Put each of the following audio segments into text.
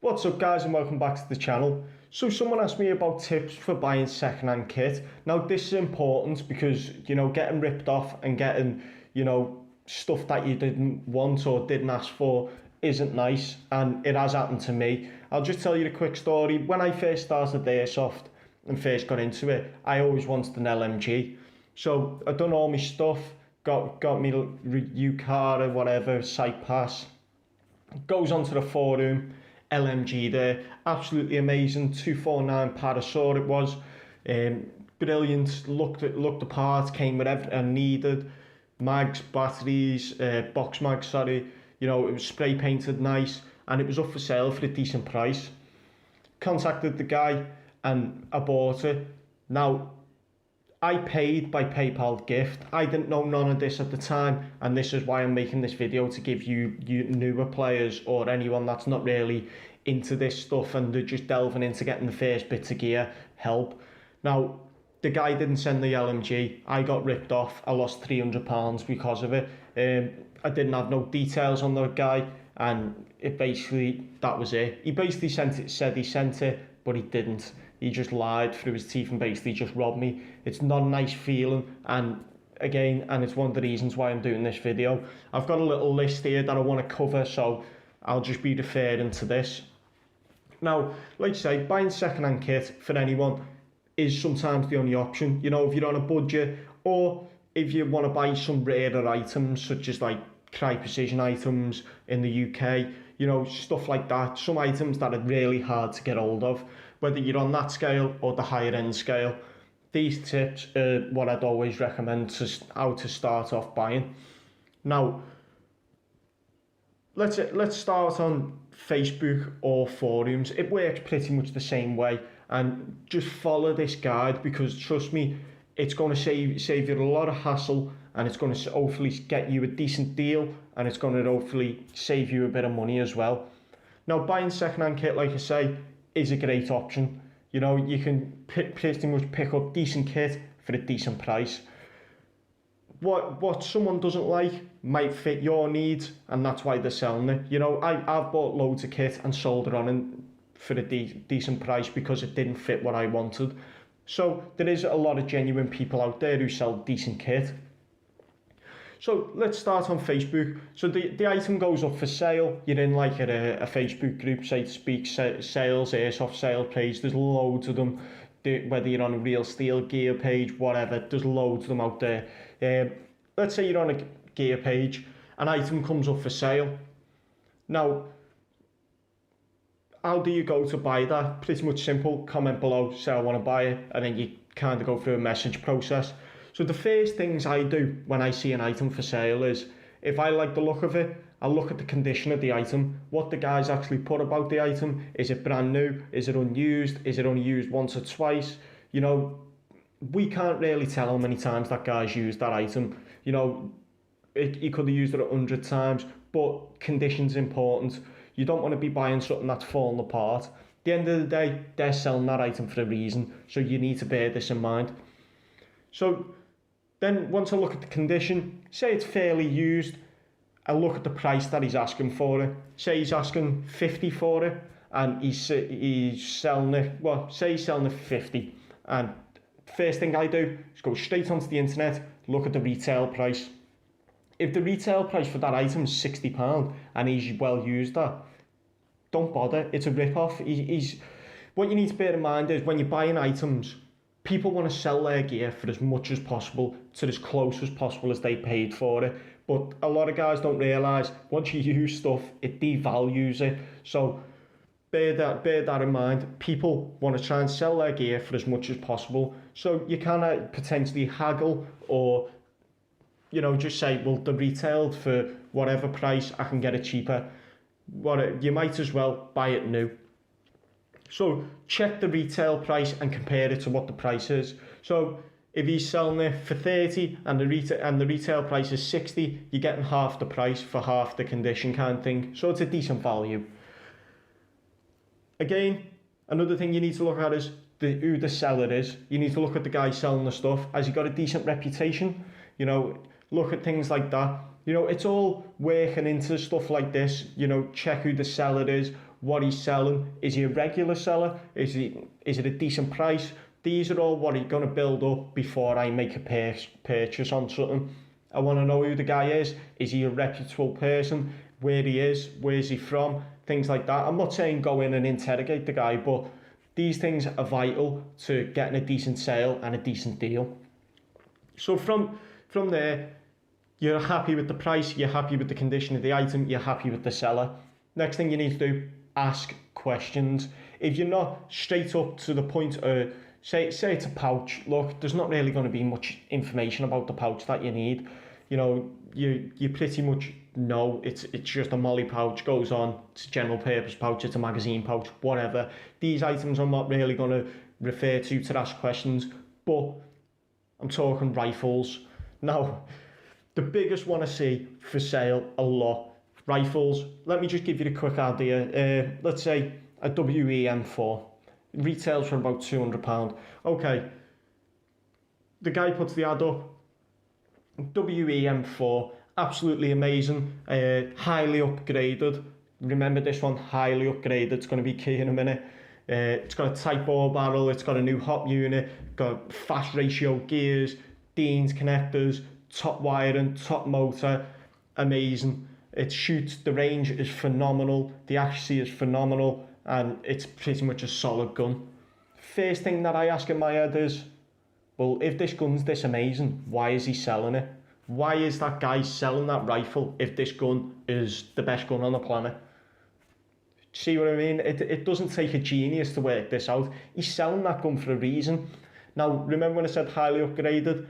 What's up guys, and welcome back to the channel. So someone asked me about tips for buying second-hand kit. Now this is important because, getting ripped off and getting, stuff that you didn't want or didn't ask for isn't nice, and it has happened to me. I'll just tell you a quick story. When I first started Airsoft and first got into it, I always wanted an LMG. So I'd done all my stuff, got me UCAR or whatever, site pass. Goes onto the forum, LMG there, absolutely amazing, 249 Parasaur it was, brilliant, looked the parts, came with everything I needed, mags, batteries, box mags, sorry, it was spray painted nice, and it was up for sale for a decent price. Contacted the guy and I bought it. Now, I paid by PayPal gift. I didn't know none of this at the time, and this is why I'm making this video, to give you newer players or anyone that's not really into this stuff and they're just delving into getting the first bits of gear help. Now, the guy didn't send the LMG. I got ripped off. I lost £300 because of it. I didn't have no details on the guy, and that was it. He basically said he sent it, but he didn't. He just lied through his teeth and basically just robbed me. It's not a nice feeling, and it's one of the reasons why I'm doing this video. I've got a little list here that I want to cover, so I'll just be referring to this. Now, like I say, buying second-hand kit for anyone is sometimes the only option. If you're on a budget, or if you want to buy some rarer items, such as like Cry Precision items in the UK, stuff like that, some items that are really hard to get hold of, whether you're on that scale or the higher end scale. These tips are what I'd always recommend how to start off buying. Now, let's start on Facebook or forums. It works pretty much the same way, and just follow this guide, because trust me, it's going to save you a lot of hassle, and it's going to hopefully get you a decent deal, and it's going to hopefully save you a bit of money as well. Now, buying second-hand kit, like I say, is a great option. You can pretty much pick up decent kit for a decent price. What someone doesn't like might fit your needs, and that's why they're selling it. I've bought loads of kit and sold it on for a decent price because it didn't fit what I wanted. So there is a lot of genuine people out there who sell decent kit. So let's start on Facebook. So the item goes up for sale. You're in like a Facebook group, so to speak, sales, airsoft sale page. There's loads of them. Whether you're on a Real Steel gear page, whatever, there's loads of them out there. Let's say you're on a gear page, an item comes up for sale. Now, how do you go to buy that? Pretty much simple. Comment below, say I want to buy it, and then you kind of go through a message process. So the first things I do when I see an item for sale is, if I like the look of it, I'll look at the condition of the item, what the guys actually put about the item. Is it brand new? Is it unused? Is it only used once or twice? We can't really tell how many times that guy's used that item. He could have used it 100 times, but condition's important. You don't want to be buying something that's falling apart. At the end of the day, they're selling that item for a reason, so you need to bear this in mind. So then once I look at the condition, say it's fairly used, I look at the price that he's asking for it. Say he's asking 50 for it, and he's selling it, say he's selling it for 50. And first thing I do is go straight onto the internet, look at the retail price. If the retail price for that item is £60 and he's well used that, don't bother, it's a rip-off. What you need to bear in mind is, when you're buying items, people want to sell their gear for as much as possible, to as close as possible as they paid for it. But a lot of guys don't realise, once you use stuff, it devalues it. So bear that in mind. People want to try and sell their gear for as much as possible. So you can potentially haggle, or just say, well, they're retailed for whatever price, I can get it cheaper. You might as well buy it new. So check the retail price and compare it to what the price is. So if he's selling it for 30 and the retail price is 60, you're getting half the price for half the condition, kind of thing. So it's a decent value. Again, another thing you need to look at is who the seller is. You need to look at the guy selling the stuff. Has he got a decent reputation? Look at things like that. It's all working into stuff like this. Check who the seller is, what he's selling. Is he a regular seller? Is it a decent price? These are all what he's going to build up before I make a purchase on something. I want to know who the guy is. Is he a reputable person? Where he is? Where's he from? Things like that. I'm not saying go in and interrogate the guy, but these things are vital to getting a decent sale and a decent deal. So from there, you're happy with the price, you're happy with the condition of the item, you're happy with the seller. Next thing you need to do, ask questions. If you're not straight up to the point of, say it's a pouch, look, there's not really going to be much information about the pouch that you need. You know, you pretty much know it's just a molly pouch, goes on, it's a general purpose pouch, it's a magazine pouch, whatever. These items I'm not really going to refer to ask questions, but I'm talking rifles. Now, the biggest one I see for sale a lot, rifles. Let me just give you a quick idea. Let's say a WEM4. It retails for about £200. Okay, the guy puts the ad up. WEM4, absolutely amazing, highly upgraded. Remember this one, highly upgraded. It's going to be key in a minute. It's got a Type bore barrel, it's got a new hop unit, got fast ratio gears, Dean's connectors, top wiring, top motor, amazing. It shoots, the range is phenomenal, the accuracy is phenomenal, and it's pretty much a solid gun. First thing that I ask in my head is, well, if this gun's this amazing, why is he selling it? Why is that guy selling that rifle if this gun is the best gun on the planet? See what I mean? It doesn't take a genius to work this out. He's selling that gun for a reason. Now, remember when I said highly upgraded?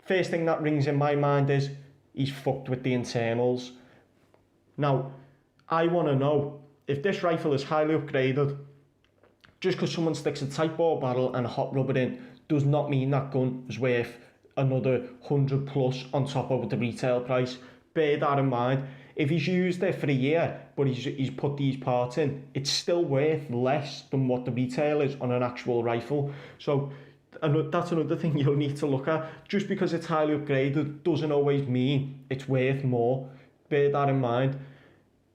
First thing that rings in my mind is he's fucked with the internals. Now, I want to know if this rifle is highly upgraded, just because someone sticks a Type bore barrel and a hot rubber in does not mean that gun is worth another 100 plus on top of the retail price. Bear that in mind. If he's used it for a year, but he's put these parts in, it's still worth less than what the retail is on an actual rifle. So that's another thing you'll need to look at. Just because it's highly upgraded doesn't always mean it's worth more. Bear that in mind.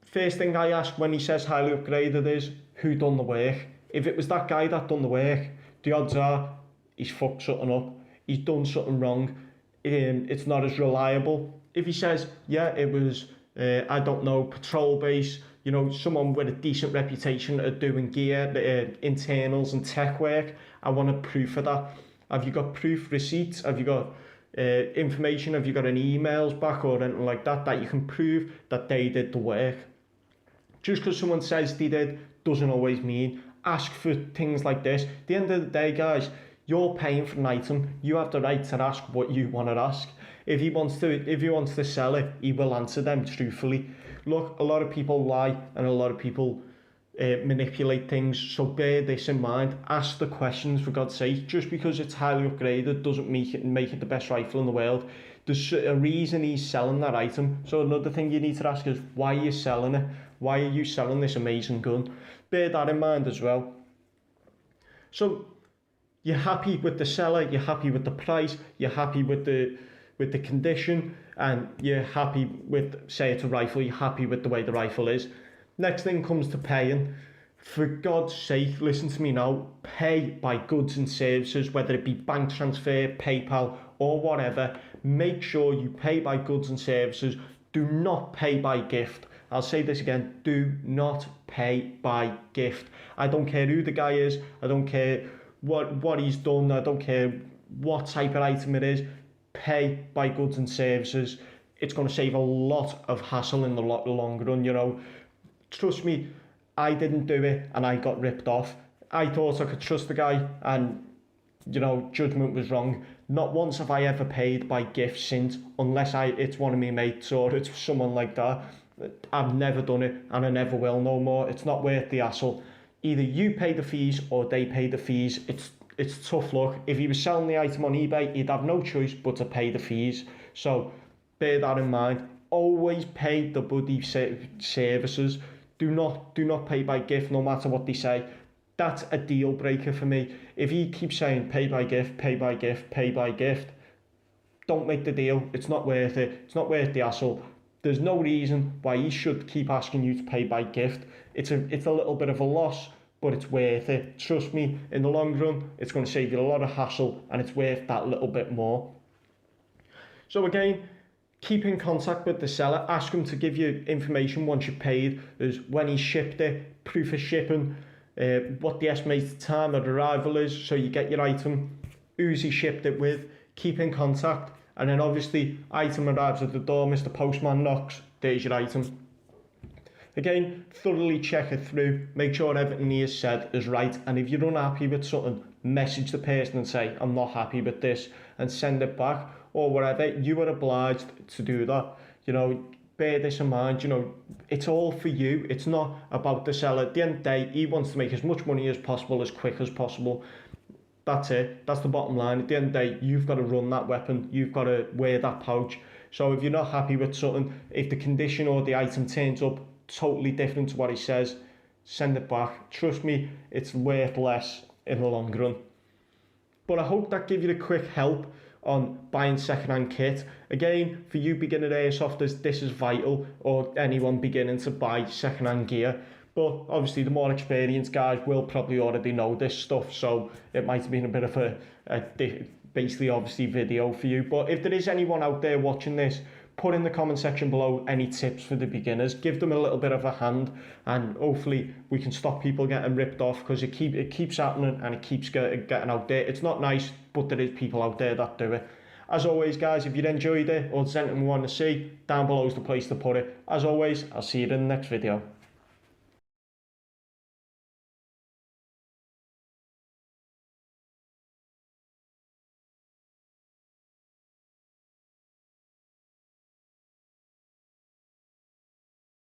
First thing I ask when he says highly upgraded is, who done the work? If it was that guy that done the work, the odds are he's fucked something up. He's done something wrong. It's not as reliable. If he says, yeah, it was, I don't know, patrol base, you know, someone with a decent reputation at doing gear, internals and tech work, I want a proof of that. Have you got proof, receipts? Have you got information? Have you got any emails back or anything like that that you can prove that they did the work? Just because someone says they did doesn't always mean. Ask for things like this. At the end of the day, guys, you're paying for an item. You have the right to ask what you want to ask. If he wants to sell it, he will answer them truthfully. Look, a lot of people lie and a lot of people manipulate things. So bear this in mind. Ask the questions, for God's sake. Just because it's highly upgraded doesn't make it the best rifle in the world. There's a reason he's selling that item. So another thing you need to ask is, why are you selling it? Why are you selling this amazing gun? Bear that in mind as well. So you're happy with the seller, you're happy with the price, you're happy with the condition, and you're happy with, say it's a rifle, you're happy with the way the rifle is. Next thing comes to paying. For God's sake, listen to me now, pay by goods and services, whether it be bank transfer, PayPal, or whatever. Make sure you pay by goods and services. Do not pay by gift. I'll say this again, do not pay by gift. I don't care who the guy is, I don't care what he's done, I don't care what type of item it is. Pay by goods and services. It's going to save a lot of hassle in the long run, you know. Trust me, I didn't do it and I got ripped off. I thought I could trust the guy and, you know, judgment was wrong. Not once have I ever paid by gift since, unless it's one of my mates or it's someone like that. I've never done it and I never will no more. It's not worth the hassle. Either you pay the fees or they pay the fees. It's tough luck. If he was selling the item on eBay, he'd have no choice but to pay the fees. So bear that in mind. Always pay the bloody services. Do not pay by gift, no matter what they say. That's a deal breaker for me. If he keeps saying pay by gift, pay by gift, pay by gift, don't make the deal. It's not worth it. It's not worth the hassle. There's no reason why he should keep asking you to pay by gift. It's a little bit of a loss, but it's worth it. Trust me, in the long run, it's going to save you a lot of hassle, and it's worth that little bit more. So again, keep in contact with the seller. Ask him to give you information once you've paid, as when he shipped it, proof of shipping, what the estimated time of arrival is, so you get your item, who's he shipped it with. Keep in contact, and then obviously item arrives at the door, Mr. Postman knocks, there's your item. Again, thoroughly check it through, make sure everything he has said is right, and if you're unhappy with something, message the person and say, I'm not happy with this, and send it back, or whatever. You are obliged to do that. You know, bear this in mind. You know, it's all for you. It's not about the seller. At the end of the day, he wants to make as much money as possible, as quick as possible. That's it. That's the bottom line. At the end of the day, you've got to run that weapon. You've got to wear that pouch. So if you're not happy with something, if the condition or the item turns up totally different to what he says, send it back. Trust me, it's worth less in the long run. But I hope that gave you a quick help on buying second-hand kit. Again, for you beginner airsofters, this is vital, or anyone beginning to buy second-hand gear. But obviously the more experienced guys will probably already know this stuff, so it might have been a bit of a basically obviously video for you. But if there is anyone out there watching this, put in the comment section below any tips for the beginners. Give them a little bit of a hand, and hopefully we can stop people getting ripped off, because it keeps happening and it keeps getting out there. It's not nice, but there is people out there that do it. As always, guys, if you enjoyed it or there's anything you want to see, down below is the place to put it. As always, I'll see you in the next video.